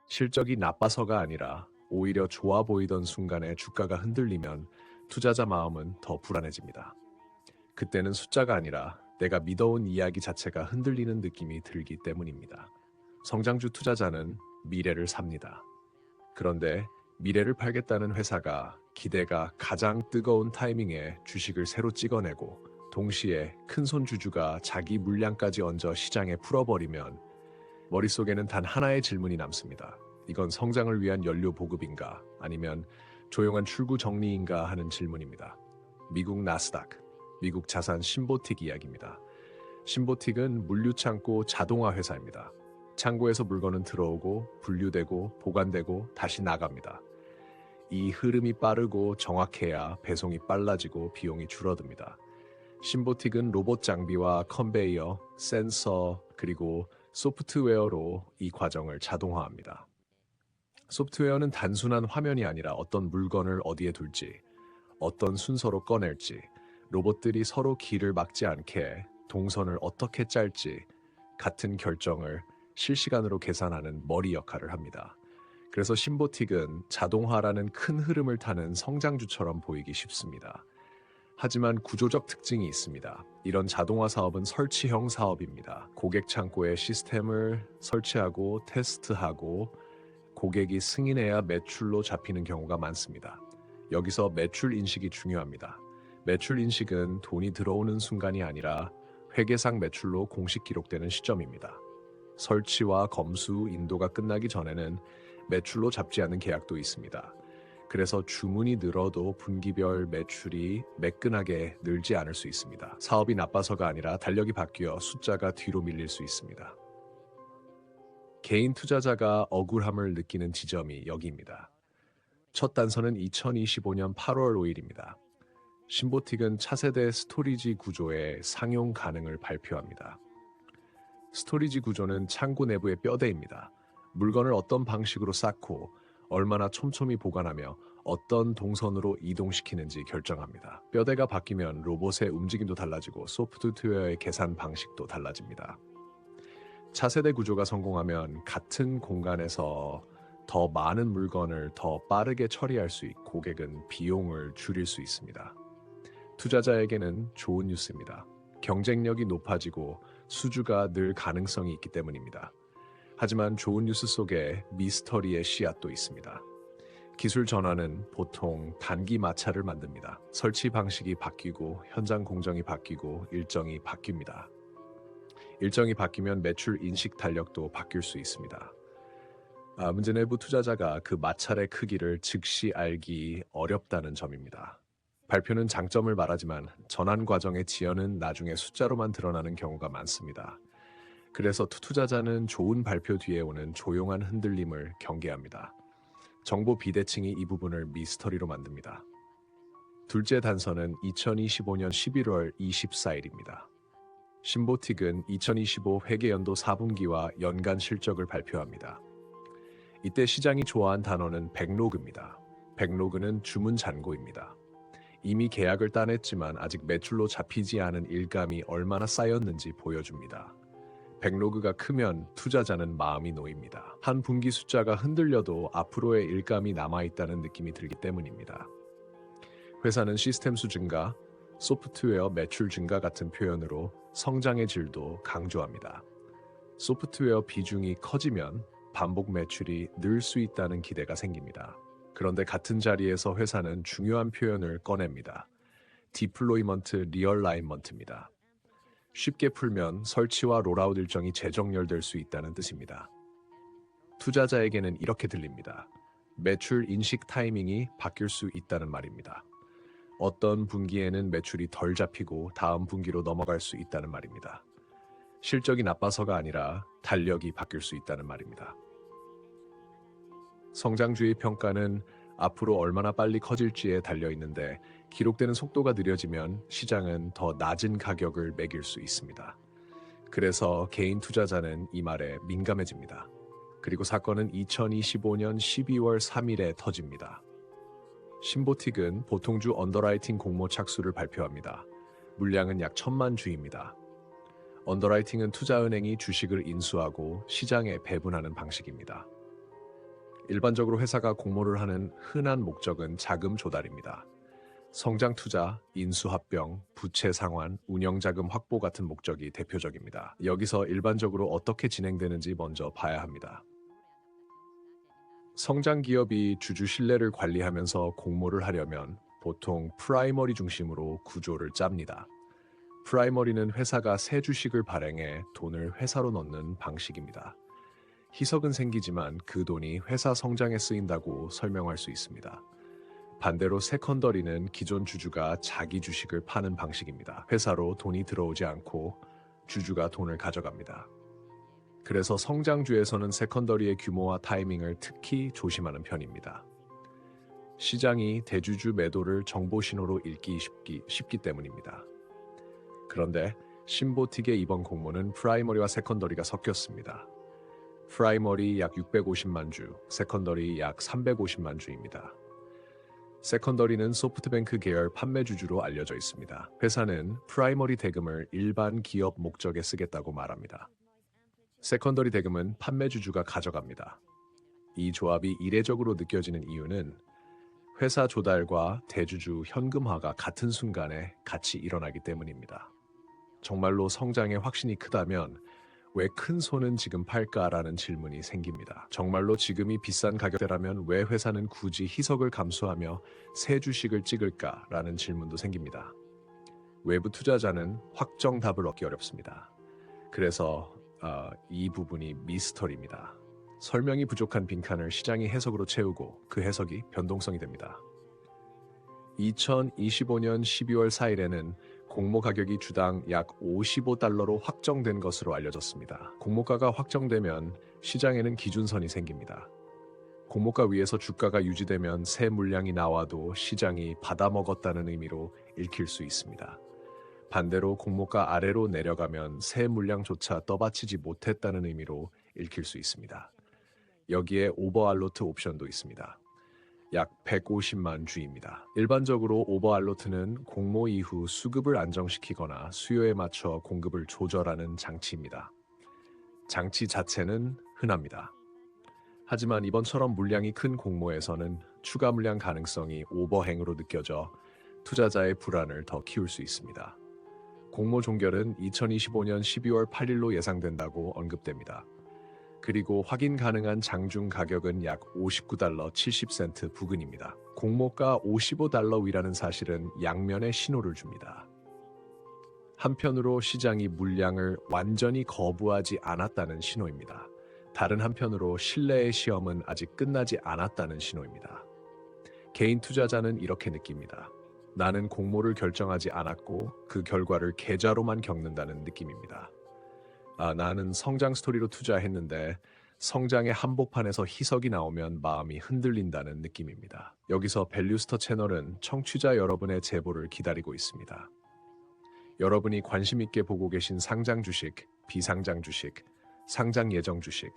실적이 나빠서가 아니라 오히려 좋아 보이던 순간에 주가가 흔들리면 투자자 마음은 더 불안해집니다. 그때는 숫자가 아니라 내가 믿어온 이야기 자체가 흔들리는 느낌이 들기 때문입니다. 성장주 투자자는 미래를 삽니다. 그런데 미래를 팔겠다는 회사가 기대가 가장 뜨거운 타이밍에 주식을 새로 찍어내고 동시에 큰손 주주가 자기 물량까지 얹어 시장에 풀어버리면 머릿속에는 단 하나의 질문이 남습니다. 이건 성장을 위한 연료 보급인가 아니면 조용한 출구 정리인가 하는 질문입니다. 미국 나스닥, 미국 자산 신보틱 이야기입니다. 신보틱은 물류창고 자동화 회사입니다. 창고에서 물건은 들어오고 분류되고 보관되고 다시 나갑니다. 이 흐름이 빠르고 정확해야 배송이 빨라지고 비용이 줄어듭니다. 신보틱은 로봇 장비와 컨베이어, 센서, 그리고 소프트웨어로 이 과정을 자동화합니다. 소프트웨어는 단순한 화면이 아니라 어떤 물건을 어디에 둘지, 어떤 순서로 꺼낼지, 로봇들이 서로 길을 막지 않게 동선을 어떻게 짤지 같은 결정을 실시간으로 계산하는 머리 역할을 합니다. 그래서 신보틱은 자동화라는 큰 흐름을 타는 성장주처럼 보이기 쉽습니다. 하지만 구조적 특징이 있습니다. 이런 자동화 사업은 설치형 사업입니다. 고객 창고에 시스템을 설치하고 테스트하고 고객이 승인해야 매출로 잡히는 경우가 많습니다. 여기서 매출 인식이 중요합니다. 매출 인식은 돈이 들어오는 순간이 아니라 회계상 매출로 공식 기록되는 시점입니다. 설치와 검수, 인도가 끝나기 전에는 매출로 잡지 않는 계약도 있습니다. 그래서 주문이 늘어도 분기별 매출이 매끈하게 늘지 않을 수 있습니다. 사업이 나빠서가 아니라 달력이 바뀌어 숫자가 뒤로 밀릴 수 있습니다. 개인 투자자가 억울함을 느끼는 지점이 여기입니다. 첫 단서는 2025년 8월 5일입니다. 신보틱은 차세대 스토리지 구조의 상용 가능을 발표합니다. 스토리지 구조는 창고 내부의 뼈대입니다. 물건을 어떤 방식으로 쌓고 얼마나 촘촘히 보관하며 어떤 동선으로 이동시키는지 결정합니다. 뼈대가 바뀌면 로봇의 움직임도 달라지고 소프트웨어의 계산 방식도 달라집니다. 차세대 구조가 성공하면 같은 공간에서 더 많은 물건을 더 빠르게 처리할 수 있고 고객은 비용을 줄일 수 있습니다. 투자자에게는 좋은 뉴스입니다. 경쟁력이 높아지고 수주가 늘 가능성이 있기 때문입니다. 하지만 좋은 뉴스 속에 미스터리의 씨앗도 있습니다. 기술 전환은 보통 단기 마찰을 만듭니다. 설치 방식이 바뀌고 현장 공정이 바뀌고 일정이 바뀝니다. 일정이 바뀌면 매출 인식 달력도 바뀔 수 있습니다. 문제는 일부 투자자가 그 마찰의 크기를 즉시 알기 어렵다는 점입니다. 발표는 장점을 말하지만 전환 과정의 지연은 나중에 숫자로만 드러나는 경우가 많습니다. 그래서 투자자는 좋은 발표 뒤에 오는 조용한 흔들림을 경계합니다. 정보 비대칭이 이 부분을 미스터리로 만듭니다. 둘째 단서는 2025년 11월 24일입니다. 신보틱은 2025 회계연도 4분기와 연간 실적을 발표합니다. 이때 시장이 좋아한 단어는 백로그입니다. 백로그는 주문 잔고입니다. 이미 계약을 따냈지만 아직 매출로 잡히지 않은 일감이 얼마나 쌓였는지 보여줍니다. 백로그가 크면 투자자는 마음이 놓입니다. 한 분기 숫자가 흔들려도 앞으로의 일감이 남아있다는 느낌이 들기 때문입니다. 회사는 시스템 수 증가, 소프트웨어 매출 증가 같은 표현으로 성장의 질도 강조합니다. 소프트웨어 비중이 커지면 반복 매출이 늘 수 있다는 기대가 생깁니다. 그런데 같은 자리에서 회사는 중요한 표현을 꺼냅니다. 디플로이먼트 리얼라인먼트입니다. 쉽게 풀면 설치와 롤아웃 일정이 재정렬될 수 있다는 뜻입니다. 투자자에게는 이렇게 들립니다. 매출 인식 타이밍이 바뀔 수 있다는 말입니다. 어떤 분기에는 매출이 덜 잡히고 다음 분기로 넘어갈 수 있다는 말입니다. 실적이 나빠서가 아니라 달력이 바뀔 수 있다는 말입니다. 성장주의 평가는 앞으로 얼마나 빨리 커질지에 달려 있는데 기록되는 속도가 느려지면 시장은 더 낮은 가격을 매길 수 있습니다. 그래서 개인 투자자는 이 말에 민감해집니다. 그리고 사건은 2025년 12월 3일에 터집니다. 신보틱은 보통주 언더라이팅 공모 착수를 발표합니다. 물량은 약 1000만 주입니다. 언더라이팅은 투자은행이 주식을 인수하고 시장에 배분하는 방식입니다. 일반적으로 회사가 공모를 하는 흔한 목적은 자금 조달입니다. 성장 투자, 인수 합병, 부채 상환, 운영 자금 확보 같은 목적이 대표적입니다. 여기서 일반적으로 어떻게 진행되는지 먼저 봐야 합니다. 성장 기업이 주주 신뢰를 관리하면서 공모를 하려면 보통 프라이머리 중심으로 구조를 짭니다. 프라이머리는 회사가 새 주식을 발행해 돈을 회사로 넣는 방식입니다. 희석은 생기지만 그 돈이 회사 성장에 쓰인다고 설명할 수 있습니다. 반대로 세컨더리는 기존 주주가 자기 주식을 파는 방식입니다. 회사로 돈이 들어오지 않고 주주가 돈을 가져갑니다. 그래서 성장주에서는 세컨더리의 규모와 타이밍을 특히 조심하는 편입니다. 시장이 대주주 매도를 정보 신호로 읽기 쉽기 때문입니다. 그런데 신보틱의 이번 공모는 프라이머리와 세컨더리가 섞였습니다. 프라이머리 약 650만 주, 세컨더리 약 350만 주입니다. 세컨더리는 소프트뱅크 계열 판매주주로 알려져 있습니다. 회사는 프라이머리 대금을 일반 기업 목적에 쓰겠다고 말합니다. 세컨더리 대금은 판매주주가 가져갑니다. 이 조합이 이례적으로 느껴지는 이유는 회사 조달과 대주주 현금화가 같은 순간에 같이 일어나기 때문입니다. 정말로 성장에 확신이 크다면 왜 큰 손은 지금 팔까라는 질문이 생깁니다. 정말로 지금이 비싼 가격대라면 왜 회사는 굳이 희석을 감수하며 새 주식을 찍을까라는 질문도 생깁니다. 외부 투자자는 확정 답을 얻기 어렵습니다. 그래서 이 부분이 미스터리입니다. 설명이 부족한 빈칸을 시장이 해석으로 채우고 그 해석이 변동성이 됩니다. 2025년 12월 4일에는 공모 가격이 주당 약 $55로 확정된 것으로 알려졌습니다. 공모가가 확정되면 시장에는 기준선이 생깁니다. 공모가 위에서 주가가 유지되면 새 물량이 나와도 시장이 받아먹었다는 의미로 읽힐 수 있습니다. 반대로 공모가 아래로 내려가면 새 물량조차 떠받치지 못했다는 의미로 읽힐 수 있습니다. 여기에 오버알로트 옵션도 있습니다. 약 150만 주입니다. 일반적으로 오버알로트는 공모 이후 수급을 안정시키거나 수요에 맞춰 공급을 조절하는 장치입니다. 장치 자체는 흔합니다. 하지만 이번처럼 물량이 큰 공모에서는 추가 물량 가능성이 오버행으로 느껴져 투자자의 불안을 더 키울 수 있습니다. 공모 종결은 2025년 12월 8일로 예상된다고 언급됩니다. 그리고 확인 가능한 장중 가격은 약 $59 70센트 부근입니다. 공모가 $55 위라는 사실은 양면의 신호를 줍니다. 한편으로 시장이 물량을 완전히 거부하지 않았다는 신호입니다. 다른 한편으로 신뢰의 시험은 아직 끝나지 않았다는 신호입니다. 개인 투자자는 이렇게 느낍니다. 나는 공모를 결정하지 않았고 그 결과를 계좌로만 겪는다는 느낌입니다. 나는 성장 스토리로 투자했는데 성장의 한복판에서 희석이 나오면 마음이 흔들린다는 느낌입니다. 여기서 밸류스터 채널은 청취자 여러분의 제보를 기다리고 있습니다. 여러분이 관심 있게 보고 계신 상장 주식, 비상장 주식, 상장 예정 주식,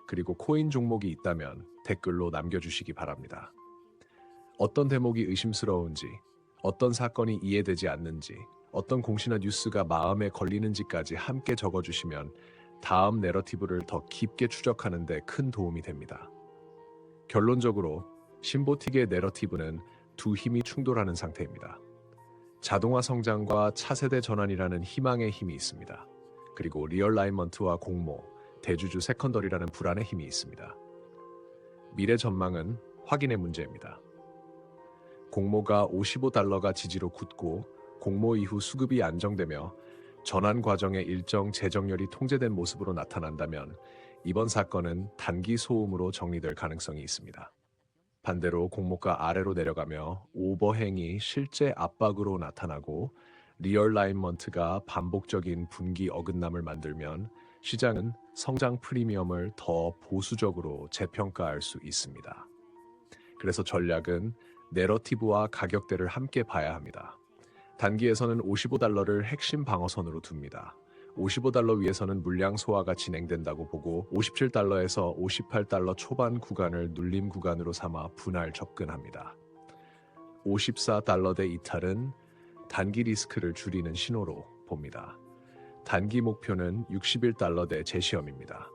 그리고 코인 종목이 있다면 댓글로 남겨주시기 바랍니다. 어떤 대목이 의심스러운지, 어떤 사건이 이해되지 않는지, 어떤 공시나 뉴스가 마음에 걸리는지까지 함께 적어주시면 다음 내러티브를 더 깊게 추적하는 데 큰 도움이 됩니다. 결론적으로 신보틱의 내러티브는 두 힘이 충돌하는 상태입니다. 자동화 성장과 차세대 전환이라는 희망의 힘이 있습니다. 그리고 리얼라이먼트와 공모, 대주주 세컨더리라는 불안의 힘이 있습니다. 미래 전망은 확인의 문제입니다. 공모가 $55가 지지로 굳고 공모 이후 수급이 안정되며 전환 과정의 일정 재정렬이 통제된 모습으로 나타난다면 이번 사건은 단기 소음으로 정리될 가능성이 있습니다. 반대로 공모가 아래로 내려가며 오버행이 실제 압박으로 나타나고 리얼라이먼트가 반복적인 분기 어긋남을 만들면 시장은 성장 프리미엄을 더 보수적으로 재평가할 수 있습니다. 그래서 전략은 내러티브와 가격대를 함께 봐야 합니다. 단기에서는 $55를 핵심 방어선으로 둡니다. $55 위에서는 물량 소화가 진행된다고 보고 $57에서 $58 초반 구간을 눌림 구간으로 삼아 분할 접근합니다. $54대 이탈은 단기 리스크를 줄이는 신호로 봅니다. 단기 목표는 $61대 재시험입니다.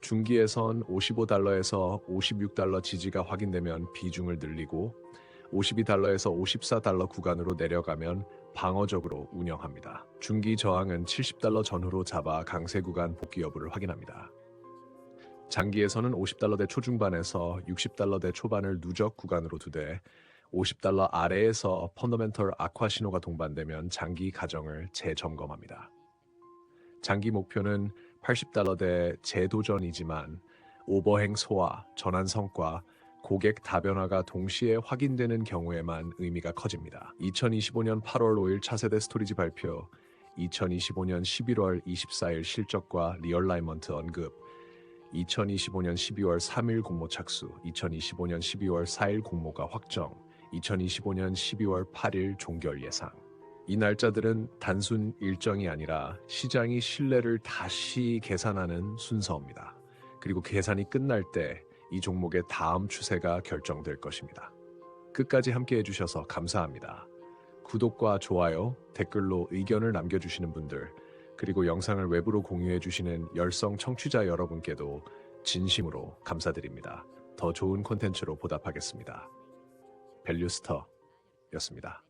중기에선 55달러에서 56달러 지지가 확인되면 비중을 늘리고 52달러에서 54달러 구간으로 내려가면 방어적으로 운영합니다. 중기 저항은 70달러 전후로 잡아 강세 구간 복귀 여부를 확인합니다. 장기에서는 50달러대 초중반에서 60달러대 초반을 누적 구간으로 두되 50달러 아래에서 펀더멘털 악화 신호가 동반되면 장기 가정을 재점검합니다. 장기 목표는 80달러대 재도전이지만 오버행 소화, 전환 성과, 고객 다변화가 동시에 확인되는 경우에만 의미가 커집니다. 2025년 8월 5일 차세대 스토리지 발표, 2025년 11월 24일 실적과 리얼라이먼트 언급, 2025년 12월 3일 공모 착수, 2025년 12월 4일 공모가 확정, 2025년 12월 8일 종결 예상. 이 날짜들은 단순 일정이 아니라 시장이 신뢰를 다시 계산하는 순서입니다. 그리고 계산이 끝날 때 이 종목의 다음 추세가 결정될 것입니다. 끝까지 함께 해주셔서 감사합니다. 구독과 좋아요, 댓글로 의견을 남겨주시는 분들, 그리고 영상을 외부로 공유해주시는 열성 청취자 여러분께도 진심으로 감사드립니다. 더 좋은 콘텐츠로 보답하겠습니다. 밸류스터였습니다.